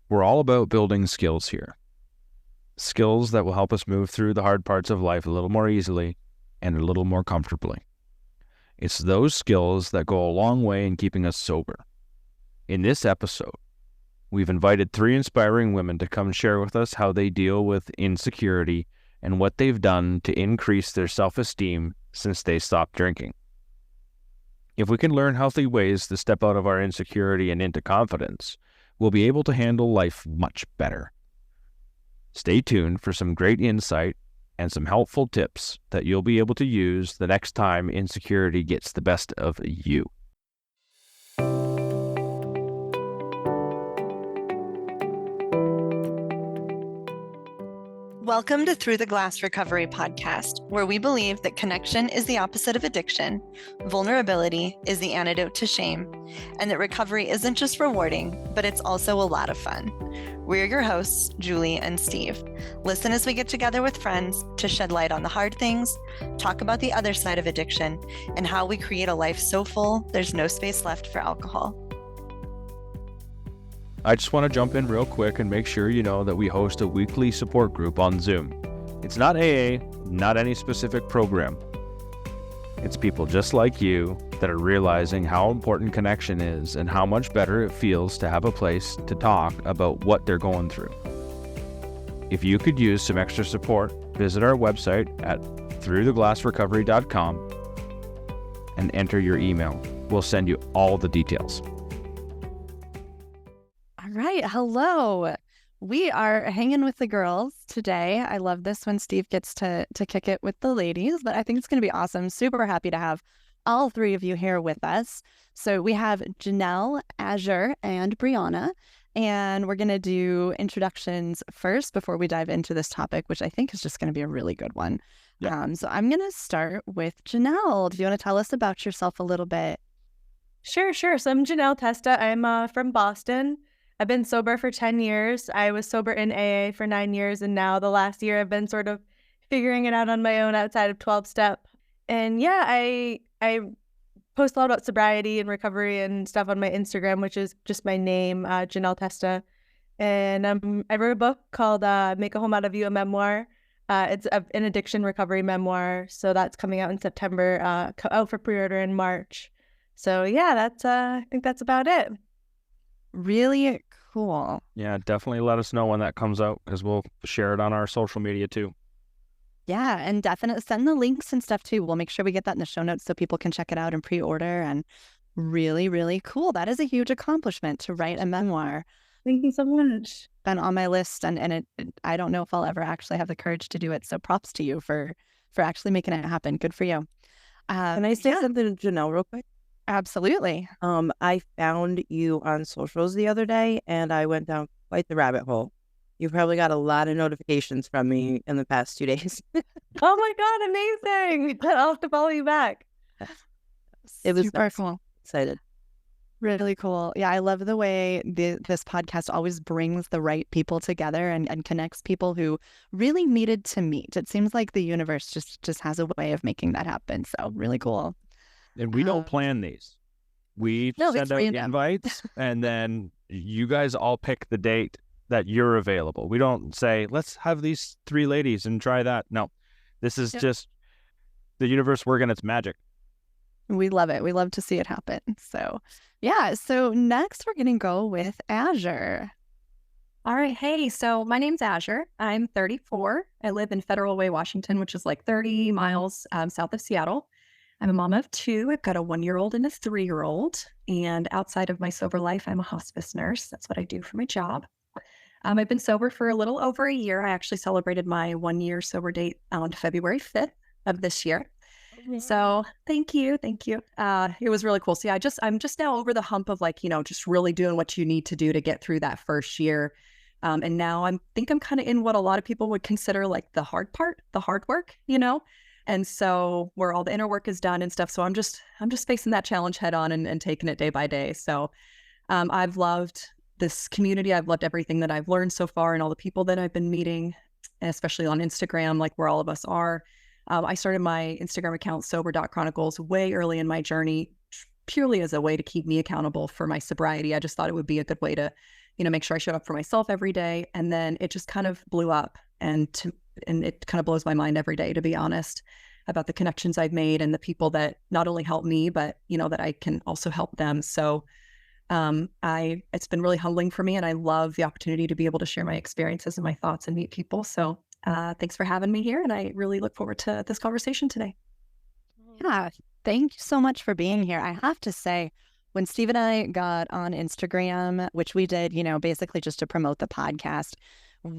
We're all about building skills here. Skills that will help us move through the hard parts of life a little more easily and a little more comfortably. It's those skills that go a long way in keeping us sober. In this episode, we've invited 3 inspiring women to come share with us how they deal with insecurity and what they've done to increase their self-esteem since they stopped drinking. If we can learn healthy ways to step out of our insecurity and into confidence, we'll be able to handle life much better. Stay tuned for some great insight and some helpful tips that you'll be able to use the next time insecurity gets the best of you. Welcome to Through the Glass Recovery podcast, where we believe that connection is the opposite of addiction, vulnerability is the antidote to shame, and that recovery isn't just rewarding, but it's also a lot of fun. We're your hosts, Julie and Steve. Listen as we get together with friends to shed light on the hard things, talk about the other side of addiction, and how we create a life so full there's no space left for alcohol. I just want to jump in real quick and make sure you know that we host a weekly support group on Zoom. It's not AA, not any specific program. It's people just like you that are realizing how important connection is and how much better it feels to have a place to talk about what they're going through. If you could use some extra support, visit our website at throughtheglassrecovery.com and enter your email. We'll send you all the details. All right. Hello. We are hanging with the girls today. I love this when Steve gets to kick it with the ladies, but I think it's going to be awesome. Super happy to have all 3 of you here with us. So we have Ginelle, Azure, and Brianna, and we're going to do introductions first before we dive into this topic, which I think is just going to be a really good one. Yeah. So I'm going to start with Ginelle. Do you want to tell us about yourself a little bit? Sure. So I'm Ginelle Testa. I'm from Boston. I've been sober for 10 years. I was sober in AA for 9 years, and now the last year I've been sort of figuring it out on my own outside of 12-step. And yeah, I post a lot about sobriety and recovery and stuff on my Instagram, which is just my name, Ginelle Testa. And I wrote a book called Make a Home Out of You, a memoir. It's an addiction recovery memoir, so that's coming out in September, out for pre-order in March. So yeah, I think that's about it. Really cool. Yeah, definitely let us know when that comes out because we'll share it on our social media too. Yeah, and definitely send the links and stuff too. We'll make sure we get that in the show notes so people can check it out and pre-order. And really, really cool. That is a huge accomplishment to write a memoir. Thank you so much. Been on my list, and I don't know if I'll ever actually have the courage to do it. So props to you for actually making it happen. Good for you. Can I say something to Ginelle real quick? Absolutely. I found you on socials the other day, and I went down quite the rabbit hole. You probably got a lot of notifications from me in the past 2 days. Oh my God, amazing. I'll have to follow you back. It was super cool. Excited. Really cool. Yeah, I love the way this podcast always brings the right people together and connects people who really needed to meet. It seems like the universe just has a way of making that happen. So really cool. And we don't plan these. We send out invites, and then you guys all pick the date that you're available. We don't say, let's have these 3 ladies and try that. No, this is just the universe working its magic. We love it. We love to see it happen. So yeah. So next we're going to go with Azure. All right. Hey, so my name's Azure. I'm 34. I live in Federal Way, Washington, which is like 30 miles south of Seattle. I'm a mom of 2. I've got a 1-year-old and a 3-year-old. And outside of my sober life, I'm a hospice nurse. That's what I do for my job. I've been sober for a little over a year. I actually celebrated my 1-year sober date on February 5th of this year. So thank you. It was really cool. See, I'm just now over the hump of just really doing what you need to do to get through that first year. And now I'm kind of in what a lot of people would consider like the hard part, the hard work, And so where all the inner work is done and stuff. So I'm just facing that challenge head on and taking it day by day. So I've loved this community. I've loved everything that I've learned so far and all the people that I've been meeting, especially on Instagram, like where all of us are. I started my Instagram account, sober.chronicles, way early in my journey, purely as a way to keep me accountable for my sobriety. I just thought it would be a good way to make sure I showed up for myself every day. And then it just kind of blew up. And it kind of blows my mind every day, to be honest, about the connections I've made and the people that not only help me, but, that I can also help them. So it's been really humbling for me, and I love the opportunity to be able to share my experiences and my thoughts and meet people. So thanks for having me here. And I really look forward to this conversation today. Yeah, thank you so much for being here. I have to say, when Steve and I got on Instagram, which we did, basically just to promote the podcast,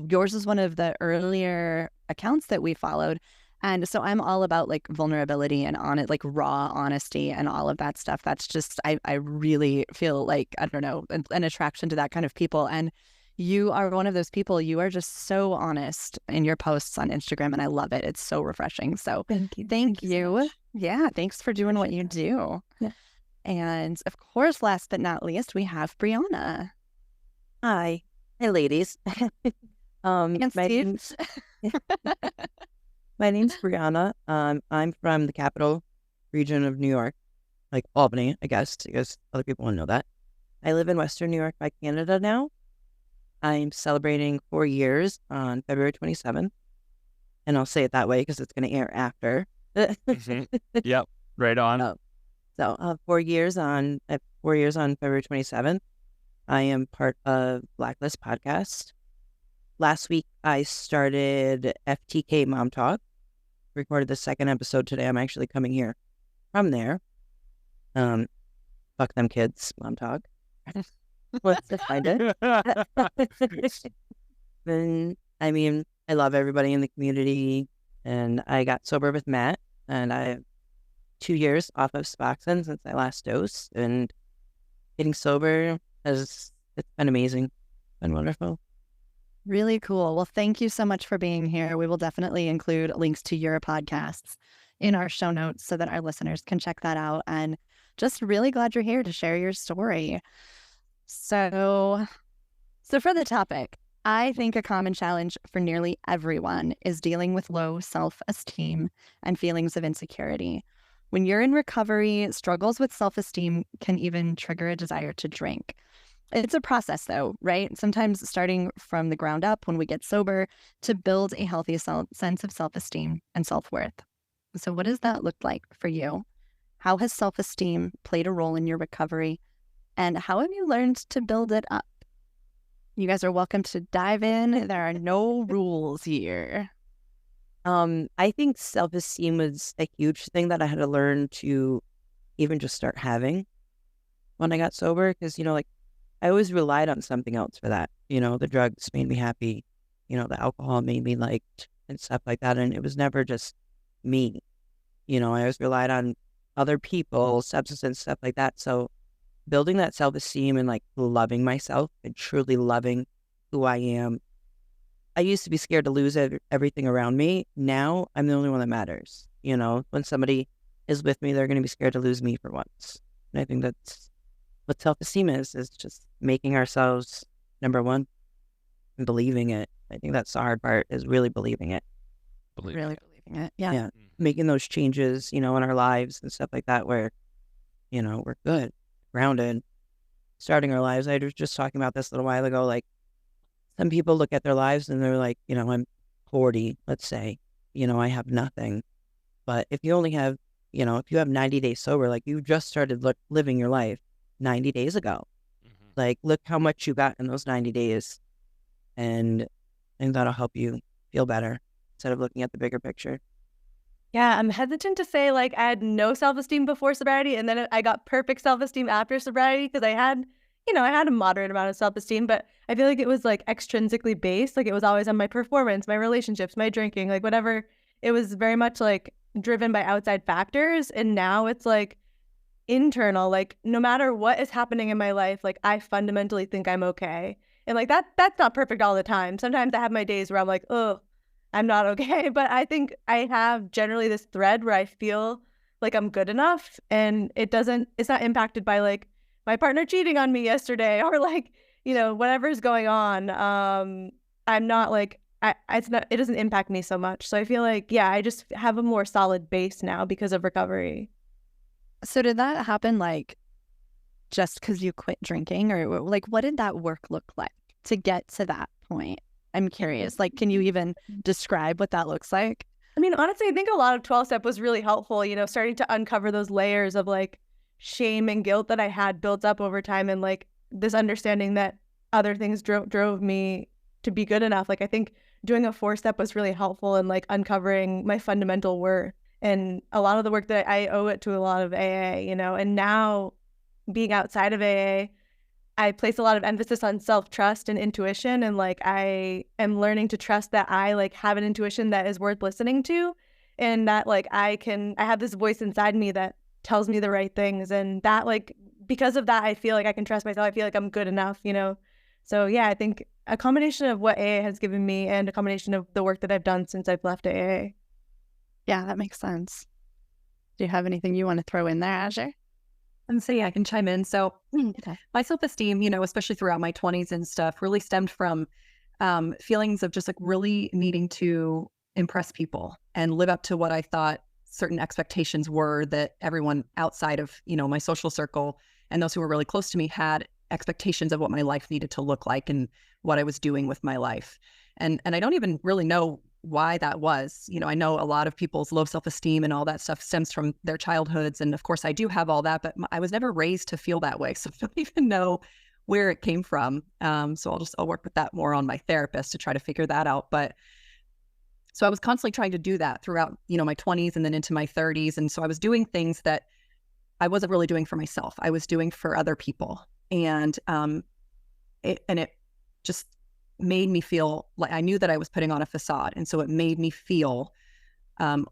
yours is one of the earlier accounts that we followed. And so I'm all about like vulnerability and on it, like raw honesty and all of that stuff. That's just, I really feel like, I don't know, an attraction to that kind of people. And you are one of those people. You are just so honest in your posts on Instagram, and I love it. It's so refreshing. So Thank you. Thank So you. much. Yeah, thanks for doing what you do. Yeah. And of course, last but not least, we have Brianna. Hi. Hey, ladies. And my Steve. name's, my name's Brianna. I'm from the capital region of New York, like Albany, I guess, because other people wouldn't know that. I live in Western New York by Canada now. I'm celebrating 4 years on February 27th. And I'll say it that way because it's going to air after. Yep, right on. Oh. So 4 years on 4 years on February 27th. I am part of Blacklist Podcast. Last week, I started FTK Mom Talk. Recorded the second episode today. I'm actually coming here from there. Fuck them kids, Mom Talk. Let's find it. Then, I mean, I love everybody in the community. And I got sober with Matt. And I have 2 years off of Suboxone since I last dosed. And getting sober it's been amazing. Been wonderful. Really cool. Well, thank you so much for being here. We will definitely include links to your podcasts in our show notes so that our listeners can check that out. And just really glad you're here to share your story. So for the topic, I think a common challenge for nearly everyone is dealing with low self-esteem and feelings of insecurity. When you're in recovery, struggles with self-esteem can even trigger a desire to drink. It's a process though, right? Sometimes starting from the ground up when we get sober to build a healthy sense of self-esteem and self-worth. So what does that look like for you? How has self-esteem played a role in your recovery? And how have you learned to build it up? You guys are welcome to dive in. There are no rules here. I think self-esteem was a huge thing that I had to learn to even just start having when I got sober. Because, like, I always relied on something else for that. The drugs made me happy. The alcohol made me liked and stuff like that. And it was never just me. I always relied on other people, substance and stuff like that. So building that self-esteem and like loving myself and truly loving who I am. I used to be scared to lose everything around me. Now I'm the only one that matters. When somebody is with me, they're going to be scared to lose me for once. And I think that's what self-esteem is just making ourselves number one and believing it. I think that's the hard part, is really believing it. Really believing it. Yeah. Yeah. Making those changes, in our lives and stuff like that where, we're good, grounded, starting our lives. I was just talking about this a little while ago. Like, some people look at their lives and they're like, I'm 40, let's say, I have nothing. But if you only have, if you have 90 days sober, like you just started living your life 90 days ago. Like, look how much you got in those 90 days. And that'll help you feel better instead of looking at the bigger picture. Yeah, I'm hesitant to say like I had no self-esteem before sobriety and then I got perfect self-esteem after sobriety because I had a moderate amount of self-esteem, but I feel like it was like extrinsically based. Like it was always on my performance, my relationships, my drinking, like whatever. It was very much like driven by outside factors. And now it's like internal, like no matter what is happening in my life, like I fundamentally think I'm okay. And like that's not perfect all the time. Sometimes I have my days where I'm like, oh, I'm not okay. But I think I have generally this thread where I feel like I'm good enough and it's not impacted by like my partner cheating on me yesterday or like, whatever's going on. I'm not like, it doesn't impact me so much. So I feel like, yeah, I just have a more solid base now because of recovery. So did that happen like just because you quit drinking, or like what did that work look like to get to that point? I'm curious. Like, can you even describe what that looks like? I mean, honestly, I think a lot of 12-step was really helpful, you know, starting to uncover those layers of like shame and guilt that I had built up over time, and like this understanding that other things drove me to be good enough. Like I think doing a 4-step was really helpful in like uncovering my fundamental worth, and a lot of the work that I owe it to a lot of AA, you know. And now being outside of AA, I place a lot of emphasis on self-trust and intuition, and like I am learning to trust that I like have an intuition that is worth listening to, and that like I have this voice inside me that tells me the right things, and that like because of that I feel like I can trust myself. I feel like I'm good enough, you know. So yeah, I think a combination of what AA has given me and a combination of the work that I've done since I've left AA. Yeah, that makes sense. Do you have anything you want to throw in there, Azure? And so, yeah, I can chime in. So my self-esteem, you know, especially throughout my 20s and stuff, really stemmed from feelings of just like really needing to impress people and live up to what I thought certain expectations were that everyone outside of, you know, my social circle and those who were really close to me had expectations of what my life needed to look like and what I was doing with my life. And I don't even really know why that was. You know, I know a lot of people's low self-esteem and all that stuff stems from their childhoods. And of course I do have all that, but I was never raised to feel that way. So I don't even know where it came from. So I'll work with that more on my therapist to try to figure that out. But so I was constantly trying to do that throughout, you know, my 20s and then into my 30s. And so I was doing things that I wasn't really doing for myself. I was doing for other people. And it just made me feel like I knew that I was putting on a facade. And so it made me feel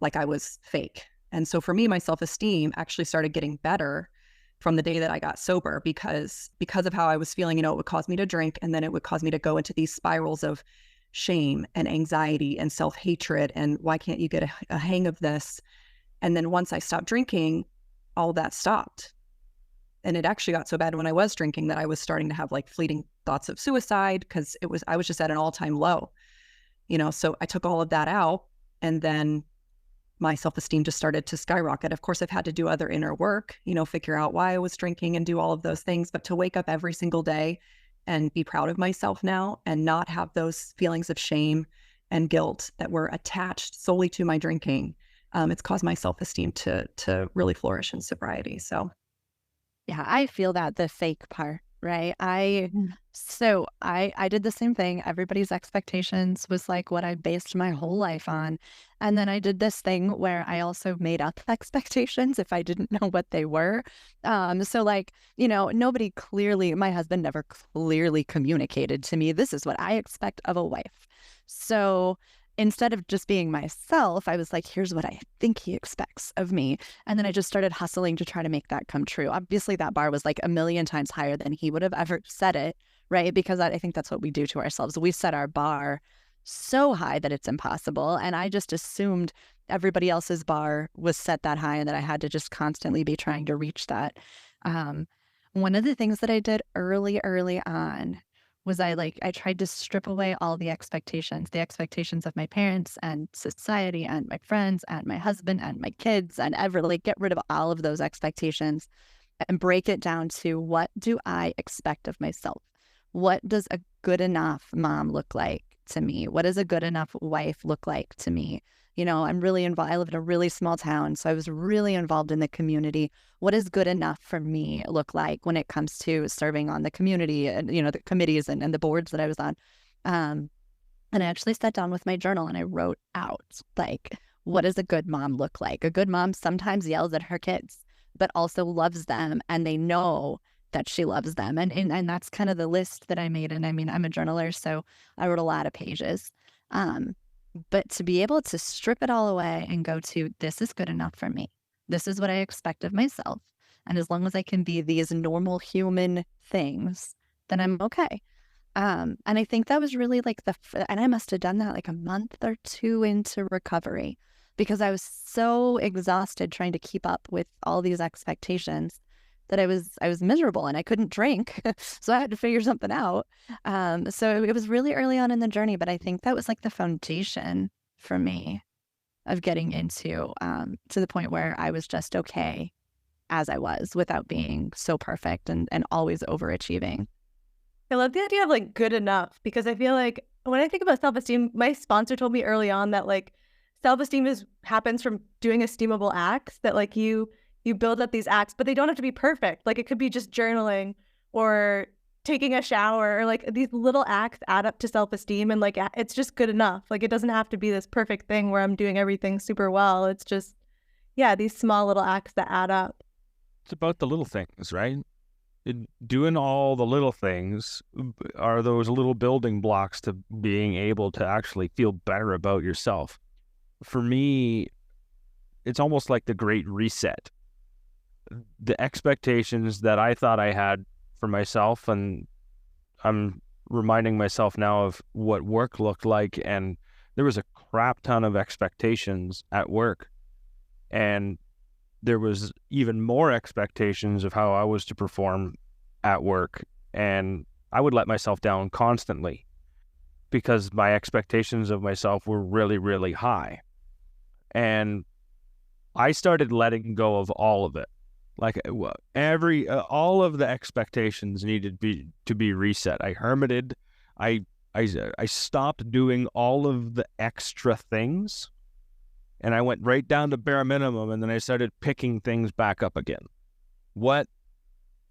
like I was fake. And so for me, my self-esteem actually started getting better from the day that I got sober because of how I was feeling. You know, it would cause me to drink, and then it would cause me to go into these spirals of shame and anxiety and self-hatred. And why can't you get a hang of this? And then once I stopped drinking, all that stopped. And it actually got so bad when I was drinking that I was starting to have like fleeting thoughts of suicide because I was just at an all-time low, you know. So I took all of that out, and then my self-esteem just started to skyrocket. Of course, I've had to do other inner work, you know, figure out why I was drinking and do all of those things. But to wake up every single day and be proud of myself now and not have those feelings of shame and guilt that were attached solely to my drinking, it's caused my self-esteem to really flourish in sobriety. So. Yeah, I feel that, the fake part, right? I did the same thing. Everybody's expectations was like what I based my whole life on. And then I did this thing where I also made up expectations if I didn't know what they were. So like, you know, my husband never clearly communicated to me, this is what I expect of a wife. So instead of just being myself, I was like, here's what I think he expects of me. And then I just started hustling to try to make that come true. Obviously, that bar was like a million times higher than he would have ever set it, right? Because I think that's what we do to ourselves. We set our bar so high that it's impossible. And I just assumed everybody else's bar was set that high and that I had to just constantly be trying to reach that. One of the things that I did early on was I tried to strip away all the expectations of my parents and society and my friends and my husband and my kids and get rid of all of those expectations and break it down to, what do I expect of myself? What does a good enough mom look like to me? What does a good enough wife look like to me? You know, I live in a really small town, so I was really involved in the community. What does good enough for me look like when it comes to serving on the community and, you know, the committees and the boards that I was on? And I actually sat down with my journal and I wrote out, like, what does a good mom look like? A good mom sometimes yells at her kids, but also loves them, and they know that she loves them. And that's kind of the list that I made. And I mean, I'm a journaler, so I wrote a lot of pages. But to be able to strip it all away and go to, this is good enough for me. This is what I expect of myself. And as long as I can be these normal human things, then I'm okay. And I think that was really like and I must have done that like a month or two into recovery, because I was so exhausted trying to keep up with all these expectations that I was miserable and I couldn't drink. So I had to figure something out. So it was really early on in the journey, but I think that was like the foundation for me of getting into to the point where I was just okay as I was without being so perfect and always overachieving. I love the idea of like good enough, because I feel like when I think about self-esteem, my sponsor told me early on that like self-esteem happens from doing esteemable acts, that like you build up these acts, but they don't have to be perfect. Like it could be just journaling or taking a shower, or like these little acts add up to self-esteem, and like it's just good enough. Like it doesn't have to be this perfect thing where I'm doing everything super well. It's just, yeah, these small little acts that add up. It's about the little things, right? Doing all the little things are those little building blocks to being able to actually feel better about yourself. For me, it's almost like the great reset. The expectations that I thought I had for myself, and I'm reminding myself now of what work looked like, and there was a crap ton of expectations at work, and there was even more expectations of how I was to perform at work, and I would let myself down constantly because my expectations of myself were really, really high. And I started letting go of all of it. Like all of the expectations needed to be reset. I hermited. I stopped doing all of the extra things, and I went right down to bare minimum, and then I started picking things back up again. What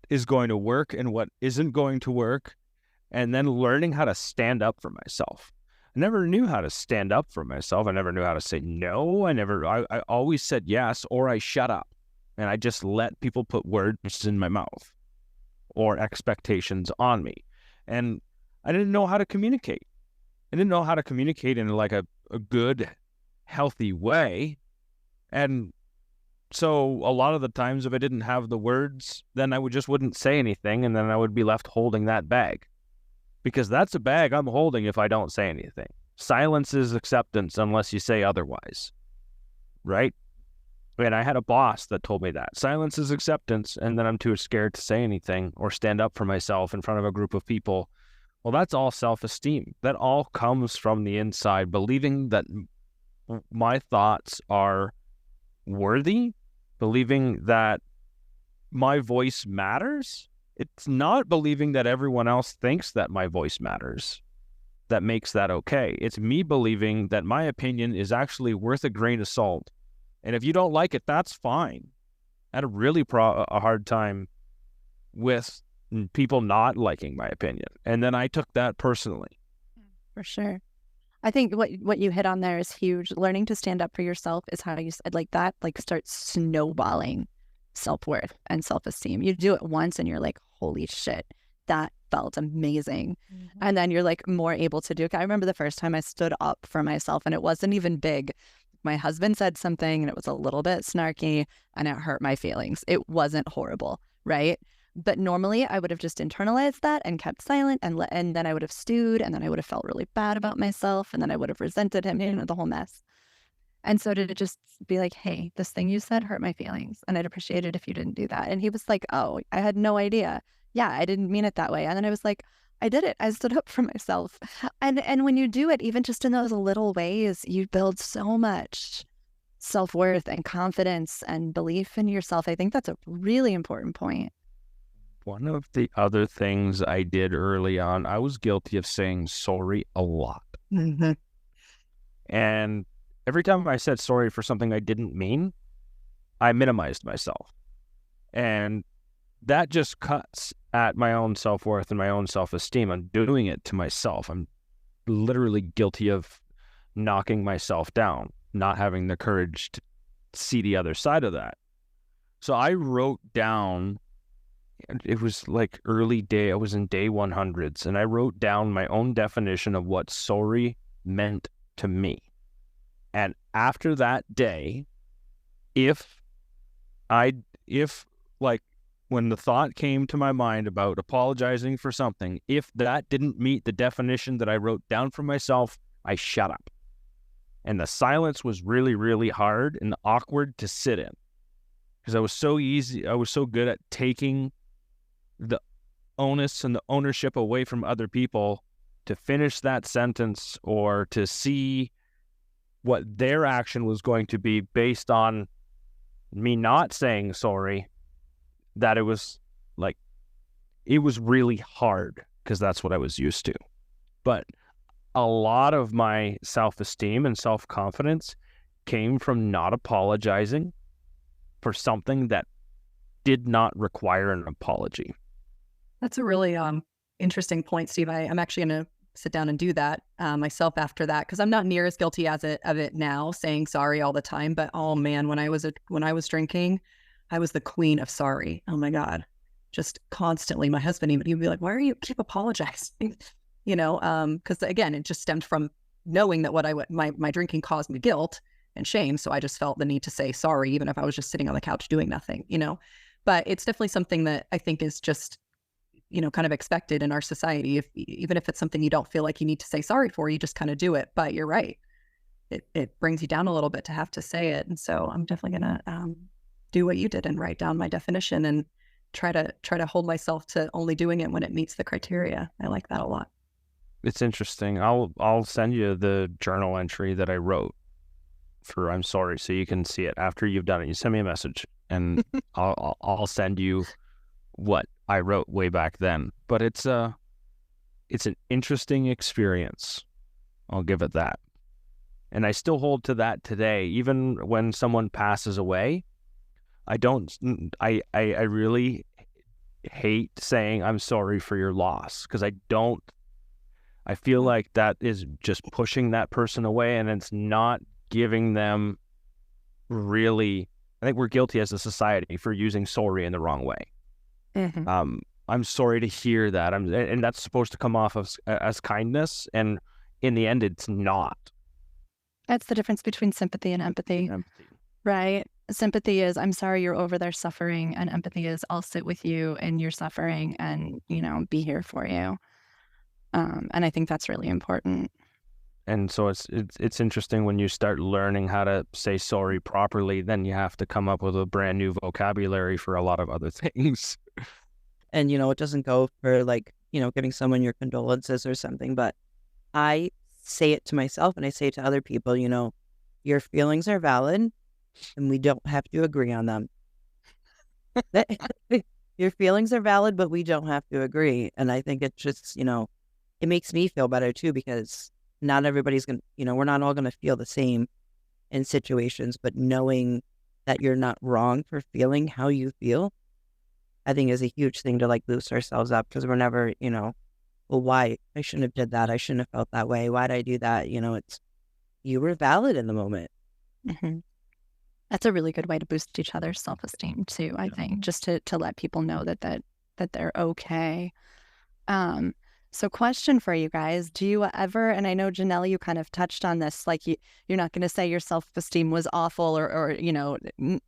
is going to work and what isn't going to work, and then learning how to stand up for myself. I never knew how to stand up for myself. I never knew how to say no. I always said yes, or I shut up, and I just let people put words in my mouth or expectations on me. And I didn't know how to communicate. I didn't know how to communicate in like a good, healthy way. And so a lot of the times if I didn't have the words, then I wouldn't say anything, and then I would be left holding that bag, because that's a bag I'm holding if I don't say anything. Silence is acceptance unless you say otherwise, right? And I had a boss that told me that silence is acceptance, and then I'm too scared to say anything or stand up for myself in front of a group of people. Well, that's all self-esteem. That all comes from the inside, believing that my thoughts are worthy, believing that my voice matters. It's not believing that everyone else thinks that my voice matters that makes that okay. It's me believing that my opinion is actually worth a grain of salt. And if you don't like it, that's fine. I had a really a hard time with people not liking my opinion. And then I took that personally. For sure. I think what you hit on there is huge. Learning to stand up for yourself is how you said like that, like starts snowballing self-worth and self-esteem. You do it once and you're like, holy shit, that felt amazing. Mm-hmm. And then you're like more able to do it. I remember the first time I stood up for myself, and it wasn't even big. My husband said something and it was a little bit snarky and it hurt my feelings. It wasn't horrible, right? But normally I would have just internalized that and kept silent, and then I would have stewed, and then I would have felt really bad about myself, and then I would have resented him, the whole mess. And so to just be like, hey, this thing you said hurt my feelings, and I'd appreciate it if you didn't do that. And he was like, oh, I had no idea. Yeah, I didn't mean it that way. And then I was like, I did it. I stood up for myself. And when you do it, even just in those little ways, you build so much self-worth and confidence and belief in yourself. I think that's a really important point. One of the other things I did early on, I was guilty of saying sorry a lot. Mm-hmm. And every time I said sorry for something I didn't mean, I minimized myself. And that just cuts at my own self-worth and my own self-esteem. I'm doing it to myself. I'm literally guilty of knocking myself down, not having the courage to see the other side of that. So I wrote down, it was like early day, I was in day 100s, and I wrote down my own definition of what sorry meant to me. And after that day, if when the thought came to my mind about apologizing for something, if that didn't meet the definition that I wrote down for myself, I shut up. And the silence was really, really hard and awkward to sit in, because I was so good at taking the onus and the ownership away from other people to finish that sentence or to see what their action was going to be based on me not saying sorry, that it was like, it was really hard because that's what I was used to. But a lot of my self-esteem and self-confidence came from not apologizing for something that did not require an apology. That's a really interesting point, Steve. I'm actually going to sit down and do that myself after that, because I'm not near as guilty of it now, saying sorry all the time. But oh man, when I was drinking, I was the queen of sorry. Oh my God, just constantly. My husband he'd be like, "Why are you keep apologizing?" Because again, it just stemmed from knowing that my drinking caused me guilt and shame. So I just felt the need to say sorry, even if I was just sitting on the couch doing nothing. But it's definitely something that I think is just kind of expected in our society. Even if it's something you don't feel like you need to say sorry for, you just kind of do it. But you're right. It brings you down a little bit to have to say it. And so I'm definitely going to do what you did and write down my definition and try to hold myself to only doing it when it meets the criteria. I like that a lot. It's interesting. I'll send you the journal entry that I wrote for I'm sorry, so you can see it after you've done it. You send me a message and I'll send you what I wrote way back then. But it's an interesting experience. I'll give it that. And I still hold to that today. Even when someone passes away, I really hate saying I'm sorry for your loss, because I feel like that is just pushing that person away, and it's not giving them really. I think we're guilty as a society for using sorry in the wrong way. Mm-hmm. I'm sorry to hear that. And that's supposed to come off as kindness, and in the end, it's not. That's the difference between sympathy and empathy, right? Sympathy is, I'm sorry you're over there suffering, and empathy is, I'll sit with you in your suffering and, be here for you. And I think that's really important. And so it's interesting when you start learning how to say sorry properly, then you have to come up with a brand new vocabulary for a lot of other things. And, it doesn't go for giving someone your condolences or something, but I say it to myself and I say it to other people, your feelings are valid and we don't have to agree on them. Your feelings are valid, but we don't have to agree. And I think it's just, it makes me feel better too, because not everybody's going to, we're not all going to feel the same in situations, but knowing that you're not wrong for feeling how you feel, I think is a huge thing to boost ourselves up, because we're never, well, why? I shouldn't have did that. I shouldn't have felt that way. Why did I do that? It's, you were valid in the moment. Mm-hmm. That's a really good way to boost each other's self-esteem too, I think, just to let people know that they're okay. So question for you guys, do you ever, and I know Ginelle, you kind of touched on this, you're not going to say your self-esteem was awful or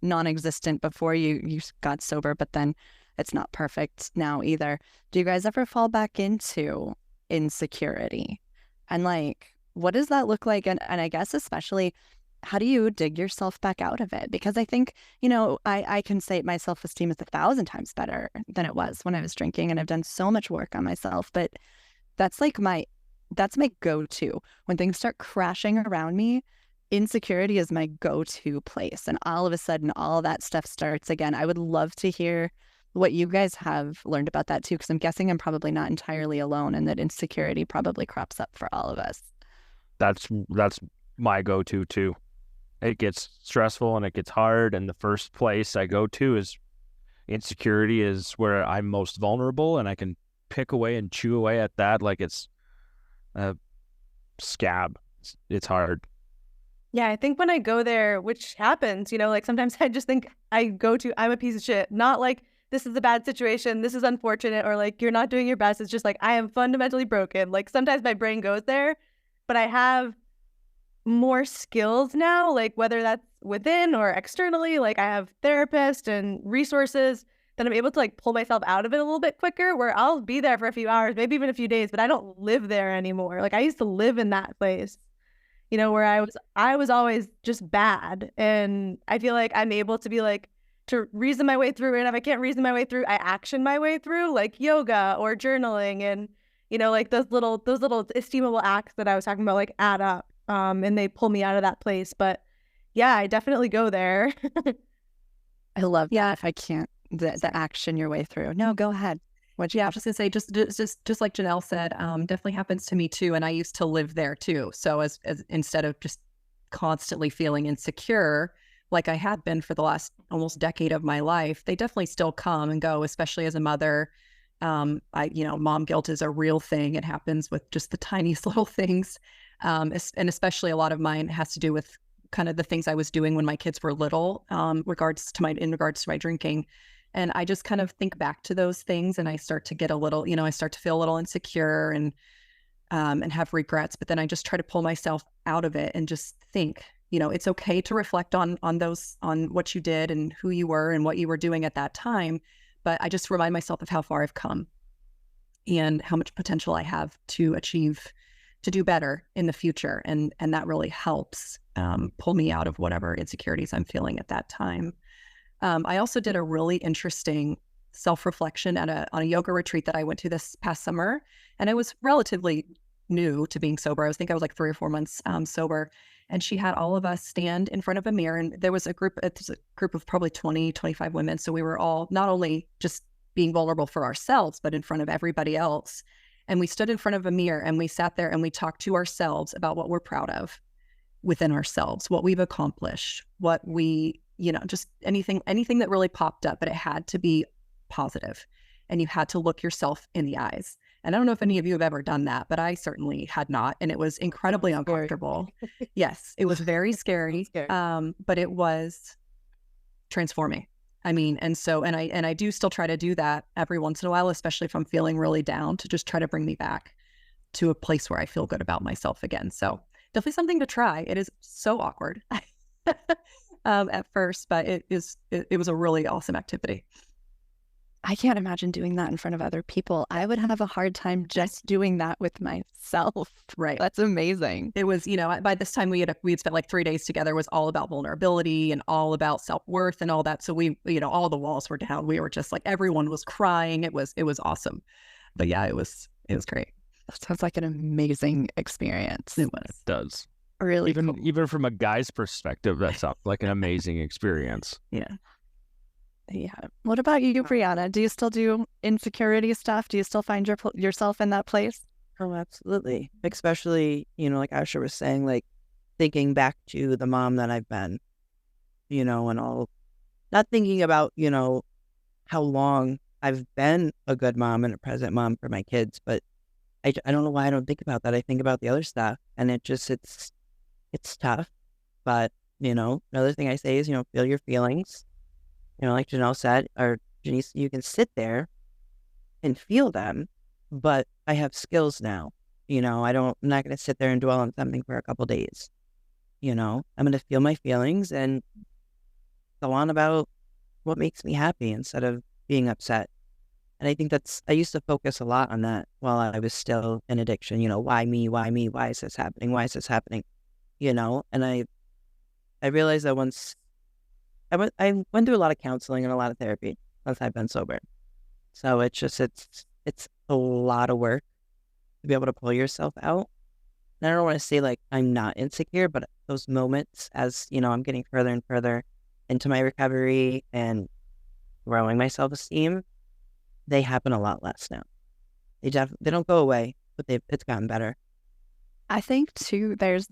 non-existent before you got sober, but then it's not perfect now either. Do you guys ever fall back into insecurity? And what does that look like? And I guess especially, how do you dig yourself back out of it? Because I think, I can say my self-esteem is 1,000 times better than it was when I was drinking, and I've done so much work on myself, but that's my go-to. When things start crashing around me, insecurity is my go-to place. And all of a sudden, all that stuff starts again. I would love to hear what you guys have learned about that too, because I'm guessing I'm probably not entirely alone, and that insecurity probably crops up for all of us. That's my go-to too. It gets stressful and it gets hard, and the first place I go to is insecurity, is where I'm most vulnerable, and I can pick away and chew away at that like it's a scab. It's hard. Yeah, I think when I go there, which happens, sometimes I just think I'm a piece of shit. Not this is a bad situation, this is unfortunate, or you're not doing your best. It's just I am fundamentally broken. Sometimes my brain goes there, but I have more skills now, whether that's within or externally. I have therapists and resources that I'm able to pull myself out of it a little bit quicker, where I'll be there for a few hours, maybe even a few days, but I don't live there anymore. I used to live in that place, where I was always just bad. And I feel like I'm able to be to reason my way through. And if I can't reason my way through, I action my way through, yoga or journaling. And, those little esteemable acts that I was talking about, add up. And they pull me out of that place. But yeah, I definitely go there. I love that. If I can't the action your way through. No, go ahead. What'd you Yeah, I have? was just gonna say, just like Ginelle said, definitely happens to me too. And I used to live there too. So as instead of just constantly feeling insecure, like I had been for the last almost decade of my life, they definitely still come and go, especially as a mother. Mom guilt is a real thing. It happens with just the tiniest little things. And especially a lot of mine has to do with kind of the things I was doing when my kids were little, in regards to my drinking. And I just kind of think back to those things and I start to get a little, I start to feel a little insecure and have regrets. But then I just try to pull myself out of it and just think, it's okay to reflect on what you did and who you were and what you were doing at that time. But I just remind myself of how far I've come and how much potential I have to achieve, to do better in the future. And that really helps pull me out of whatever insecurities I'm feeling at that time. I also did a really interesting self-reflection on a yoga retreat that I went to this past summer. And I was relatively new to being sober. I think I was like 3 or 4 months sober. And she had all of us stand in front of a mirror. And there was a group of probably 20, 25 women. So we were all not only just being vulnerable for ourselves, but in front of everybody else. And we stood in front of a mirror and we sat there and we talked to ourselves about what we're proud of within ourselves, what we've accomplished, what we, just anything that really popped up, but it had to be positive and you had to look yourself in the eyes. And I don't know if any of you have ever done that, but I certainly had not. And it was incredibly uncomfortable. Yes, it was very scary, but it was transforming. I mean, and I do still try to do that every once in a while, especially if I'm feeling really down, to just try to bring me back to a place where I feel good about myself again. So definitely something to try. It is so awkward at first, but it was a really awesome activity. I can't imagine doing that in front of other people. I would have a hard time just doing that with myself. Right. That's amazing. It was, by this time we had spent like 3 days together. It was all about vulnerability and all about self-worth and all that. So we, all the walls were down. We were just like, everyone was crying. It was awesome. But yeah, it was great. That sounds like an amazing experience. It was. It does. Really cool. Even from a guy's perspective, that sounds like an amazing experience. Yeah. Yeah. What about you, Brianna? Do you still do insecurity stuff? Do you still find yourself in that place? Oh, absolutely. Especially, like Asher was saying, like thinking back to the mom that I've been, and all, not thinking about, how long I've been a good mom and a present mom for my kids, but I don't know why I don't think about that. I think about the other stuff and it's tough. But, another thing I say is, feel your feelings. Like Ginelle said, or Janice, you can sit there and feel them, but I have skills now. I'm not going to sit there and dwell on something for a couple days. I'm going to feel my feelings and go on about what makes me happy instead of being upset. And I think I used to focus a lot on that while I was still in addiction. Why me? Why me? Why is this happening? Why is this happening? And I realized that once I went through a lot of counseling and a lot of therapy once I've been sober. So it's a lot of work to be able to pull yourself out. And I don't want to say like I'm not insecure, but those moments as, I'm getting further and further into my recovery and growing my self-esteem, they happen a lot less now. They don't go away, but it's gotten better. I think too, there's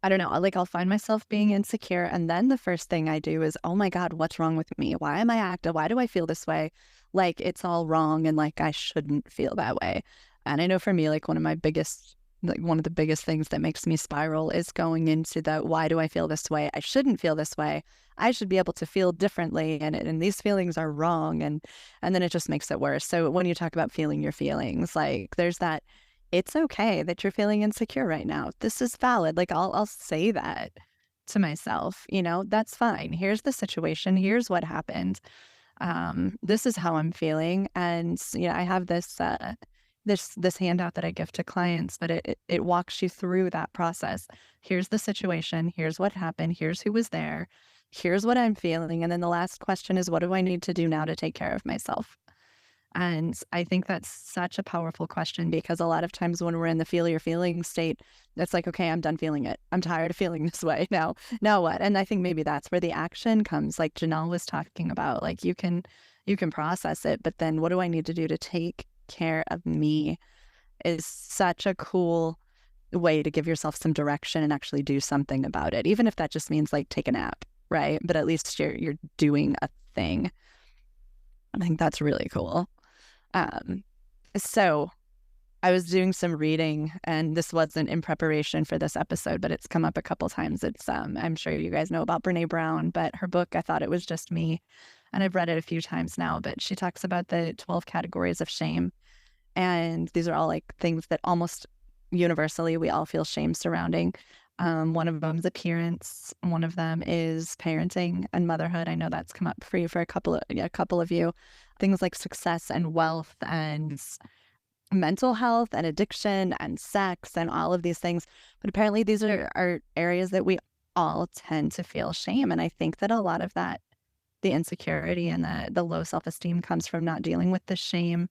I don't know, like I'll find myself being insecure and then the first thing I do is, oh my God, what's wrong with me? Why am I active? Why do I feel this way? Like it's all wrong and like I shouldn't feel that way. And I know for me, like one of the biggest things that makes me spiral is going into why do I feel this way? I shouldn't feel this way. I should be able to feel differently and these feelings are wrong and then it just makes it worse. So when you talk about feeling your feelings, like there's that, it's okay that you're feeling insecure right now. This is valid. Like I'll say that to myself, that's fine. Here's the situation. Here's what happened. This is how I'm feeling. And, I have this handout that I give to clients, but it walks you through that process. Here's the situation. Here's what happened. Here's who was there. Here's what I'm feeling. And then the last question is, what do I need to do now to take care of myself? And I think that's such a powerful question, because a lot of times when we're in the feel your feelings state, it's like, okay, I'm done feeling it. I'm tired of feeling this way. Now what? And I think maybe that's where the action comes, like Ginelle was talking about. Like you can process it, but then what do I need to do to take care of me is such a cool way to give yourself some direction and actually do something about it, even if that just means like take a nap, right? But at least you're doing a thing. I think that's really cool. So I was doing some reading, and this wasn't in preparation for this episode, but it's come up a couple times. It's I'm sure you guys know about Brene Brown, but her book, I Thought It Was Just Me, and I've read it a few times now, but she talks about the 12 categories of shame. And these are all like things that almost universally we all feel shame surrounding. One of them is appearance. One of them is parenting and motherhood. I know that's come up for you for a couple of you. Things like success and wealth and mental health and addiction and sex and all of these things. But apparently these are areas that we all tend to feel shame. And I think that a lot of that, the insecurity and the low self-esteem, comes from not dealing with the shame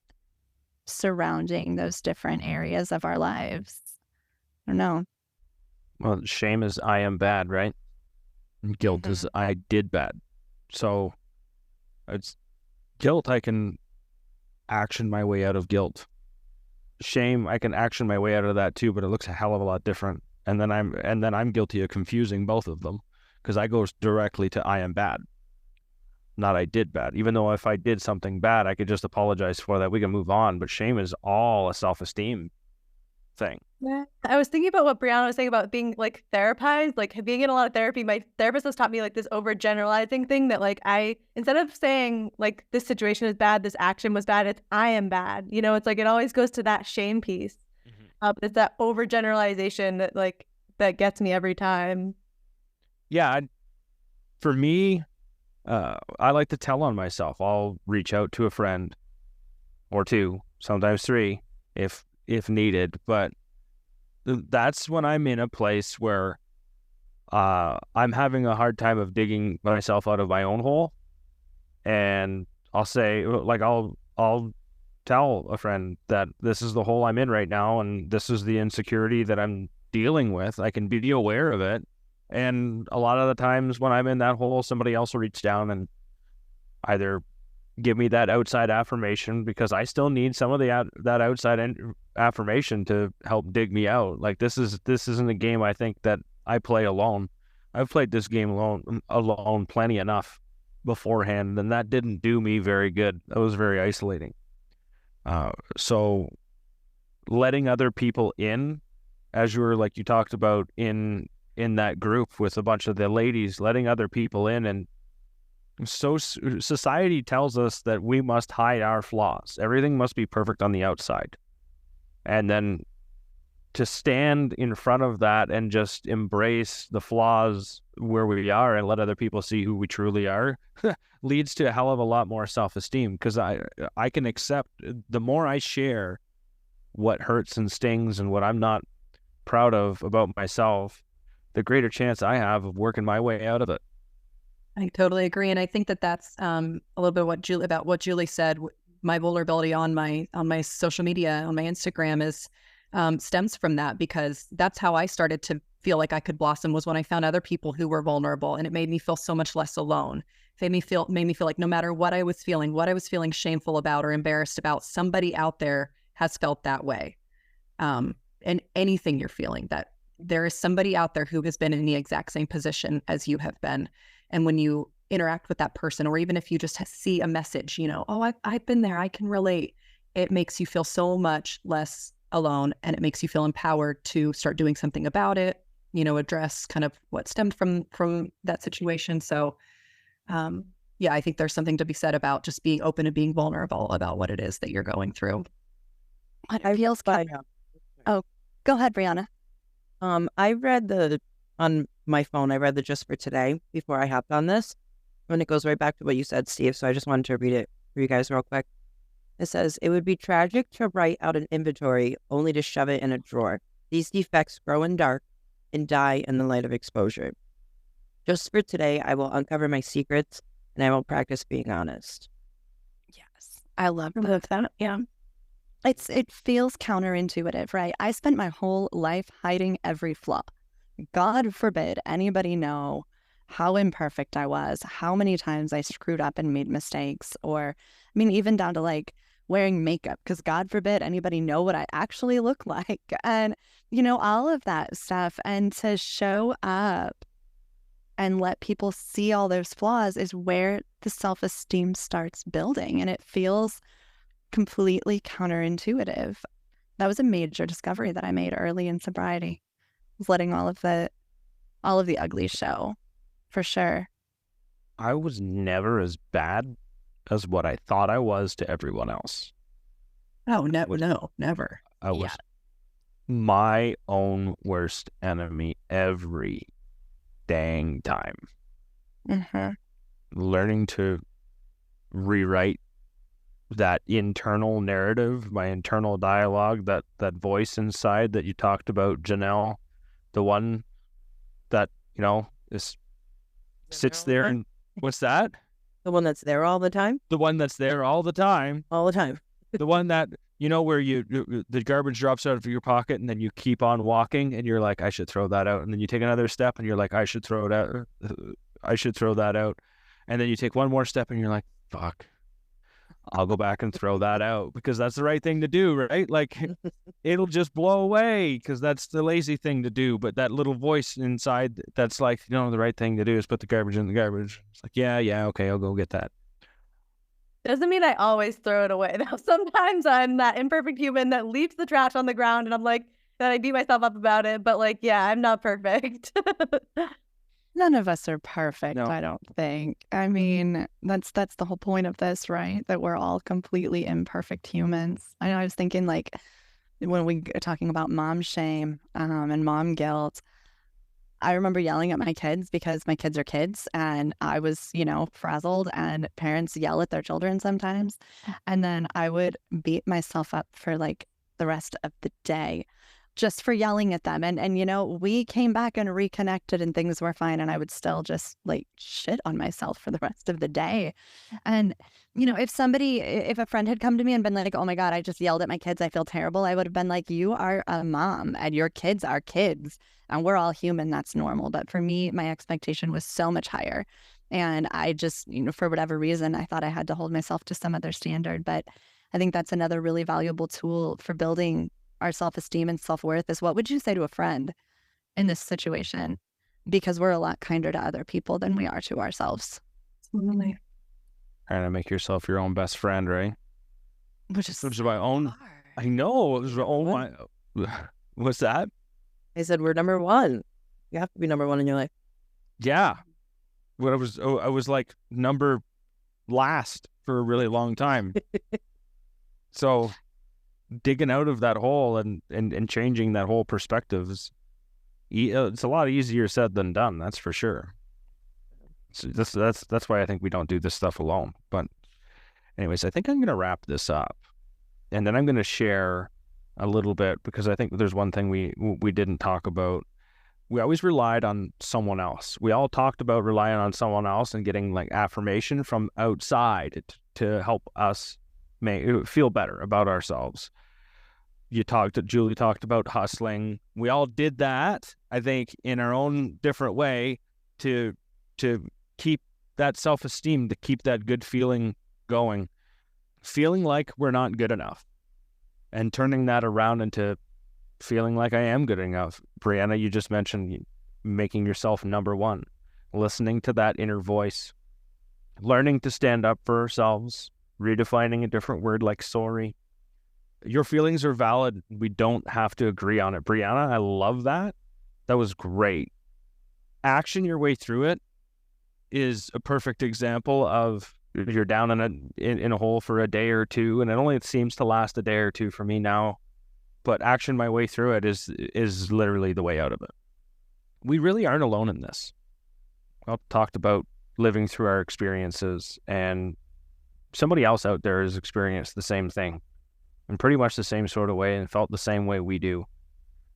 surrounding those different areas of our lives. I don't know. Well, shame is I am bad, right? And guilt is I did bad. So it's guilt, I can action my way out of guilt. Shame, I can action my way out of that too, but it looks a hell of a lot different. And then I'm guilty of confusing both of them, because I go directly to I am bad, not I did bad. Even though if I did something bad, I could just apologize for that. We can move on. But shame is all a self-esteem thing. Yeah. I was thinking about what Brianna was saying about being like therapized, like being in a lot of therapy. My therapist has taught me like this overgeneralizing thing that like instead of saying like this situation is bad, this action was bad, it's I am bad. You know, it's like it always goes to that shame piece. But it's that overgeneralization that gets me every time. Yeah. For me, I like to tell on myself. I'll reach out to a friend or two, sometimes three, if needed. But that's when I'm in a place where I'm having a hard time of digging myself out of my own hole. And I'll say, like, I'll tell a friend that this is the hole I'm in right now, and this is the insecurity that I'm dealing with. I can be aware of it. And a lot of the times when I'm in that hole, somebody else will reach down and either give me that outside affirmation, because I still need some of that outside affirmation to help dig me out. Like this isn't a game I think that I play alone. I've played this game alone plenty enough beforehand, and that didn't do me very good. That was very isolating. So letting other people in, Azure, like you talked about in that group with a bunch of the ladies, letting other people in. And so society tells us that we must hide our flaws. Everything must be perfect on the outside. And then to stand in front of that and just embrace the flaws where we are and let other people see who we truly are leads to a hell of a lot more self-esteem, because I can accept, the more I share what hurts and stings and what I'm not proud of about myself, the greater chance I have of working my way out of it. I totally agree. And I think that that's a little bit what Julie said. My vulnerability on my social media, on my Instagram, is stems from that, because that's how I started to feel like I could blossom, was when I found other people who were vulnerable, and it made me feel so much less alone. It made me feel like no matter what I was feeling shameful about or embarrassed about, somebody out there has felt that way. And anything you're feeling, that there is somebody out there who has been in the exact same position as you have been. And when you interact with that person, or even if you just see a message, oh, I've been there, I can relate, it makes you feel so much less alone, and it makes you feel empowered to start doing something about it, address kind of what stemmed from that situation. So, yeah, I think there's something to be said about just being open and being vulnerable about what it is that you're going through. What feels good? Oh, go ahead, Brianna. I read on my phone, I read the Just for Today before I hopped on this, and it goes right back to what you said, Steve. So I just wanted to read it for you guys real quick. It says, "It would be tragic to write out an inventory only to shove it in a drawer. These defects grow in dark and die in the light of exposure. Just for today, I will uncover my secrets, and I will practice being honest." Yes. I love that. Yeah. It feels counterintuitive, right? I spent my whole life hiding every flaw. God forbid anybody know how imperfect I was, how many times I screwed up and made mistakes, or I mean, even down to like wearing makeup, because God forbid anybody know what I actually look like. And, all of that stuff. And to show up and let people see all those flaws is where the self-esteem starts building. And it feels completely counterintuitive. That was a major discovery that I made early in sobriety, was letting all of the ugly show, for sure. I was never as bad as what I thought I was to everyone else. Oh, no, never. I was my own worst enemy every dang time. Mm-hmm. Learning to rewrite that internal narrative, my internal dialogue, that voice inside that you talked about, Ginelle, the one that, sits there and what's that? The one that's there all the time? The one that's there all the time. All the time. The one that, where the garbage drops out of your pocket and then you keep on walking and you're like, I should throw that out. And then you take another step and you're like, I should throw it out. I should throw that out. And then you take one more step and you're like, fuck, I'll go back and throw that out because that's the right thing to do, right? Like it'll just blow away because that's the lazy thing to do. But that little voice inside that's like, the right thing to do is put the garbage in the garbage. It's like, yeah, okay, I'll go get that. Doesn't mean I always throw it away. Though sometimes I'm that imperfect human that leaves the trash on the ground and I'm like, that I beat myself up about it. But like, yeah, I'm not perfect. None of us are perfect, No. I don't think. I mean, that's the whole point of this, right? That we're all completely imperfect humans. I was thinking like when we are talking about mom shame and mom guilt, I remember yelling at my kids because my kids are kids and I was, frazzled, and parents yell at their children sometimes. And then I would beat myself up for like the rest of the day just for yelling at them. And we came back and reconnected and things were fine. And I would still just like shit on myself for the rest of the day. And, if a friend had come to me and been like, oh my God, I just yelled at my kids, I feel terrible, I would have been like, you are a mom and your kids are kids and we're all human. That's normal. But for me, my expectation was so much higher. And I just, for whatever reason, I thought I had to hold myself to some other standard. But I think that's another really valuable tool for building our self-esteem and self-worth is what would you say to a friend in this situation? Because we're a lot kinder to other people than we are to ourselves. Absolutely. Trying to make yourself your own best friend, right? Which is my own. I know. It was my own. What's that? They said we're number one. You have to be number one in your life. Yeah. What I was like number last for a really long time. So digging out of that hole and changing that whole perspective is it's a lot easier said than done. That's for sure. So that's why I think we don't do this stuff alone. But anyways, I think I'm going to wrap this up, and then I'm going to share a little bit because I think there's one thing we didn't talk about. We always relied on someone else. We all talked about relying on someone else and getting like affirmation from outside to help us feel better about ourselves. Julie talked about hustling. We all did that, I think, in our own different way to keep that self-esteem, to keep that good feeling going, feeling like we're not good enough and turning that around into feeling like I am good enough. Brianna, you just mentioned making yourself number one, listening to that inner voice, learning to stand up for ourselves, redefining a different word like sorry. Your feelings are valid. We don't have to agree on it. Brianna, I love that. That was great. Action your way through it is a perfect example of you're down in a hole for a day or two, and it seems to last a day or two for me now. But action my way through it is literally the way out of it. We really aren't alone in this. I've talked about living through our experiences, and somebody else out there has experienced the same thing in pretty much the same sort of way and felt the same way we do.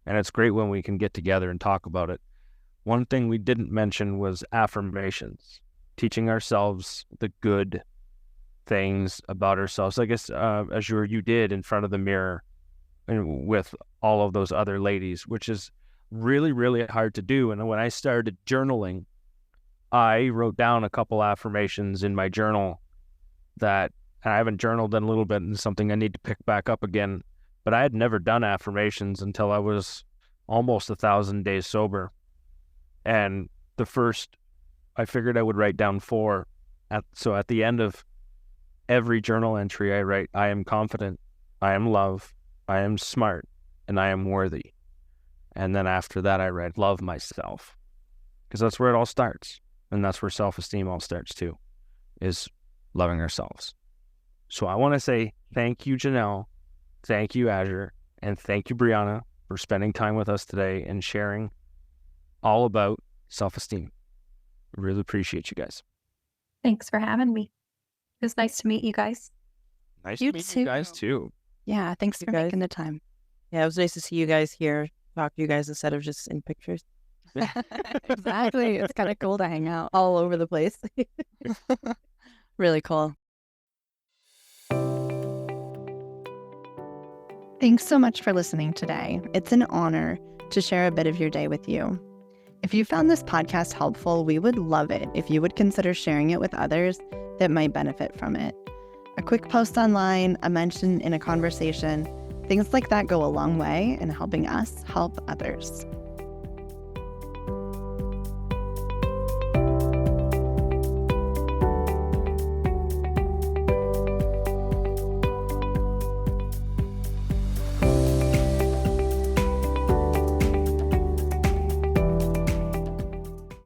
And it's great when we can get together and talk about it. One thing we didn't mention was affirmations, teaching ourselves the good things about ourselves. I guess, Azure, you did in front of the mirror and with all of those other ladies, which is really, really hard to do. And when I started journaling, I wrote down a couple affirmations in my journal that I haven't journaled in a little bit, and something I need to pick back up again. But I had never done affirmations until I was almost 1,000 days sober. And I figured I would write down 4. So at the end of every journal entry, I write, I am confident, I am love, I am smart, and I am worthy. And then after that, I write, love myself. Because that's where it all starts. And that's where self-esteem all starts too, is loving ourselves. So I want to say thank you, Ginelle, thank you, Azure, and thank you, Brianna, for spending time with us today and sharing all about self-esteem. Really appreciate you guys. Thanks for having me. It was nice to meet you guys. Nice You to meet too. you guys too. Yeah, thanks You for guys. making the time. Yeah, it was nice to see you guys here, talk to you guys instead of just in pictures Exactly. It's kind of cool to hang out. all over the place. Really cool. Thanks so much for listening today. It's an honor to share a bit of your day with you. If you found this podcast helpful, we would love it if you would consider sharing it with others that might benefit from it. A quick post online, a mention in a conversation, things like that go a long way in helping us help others.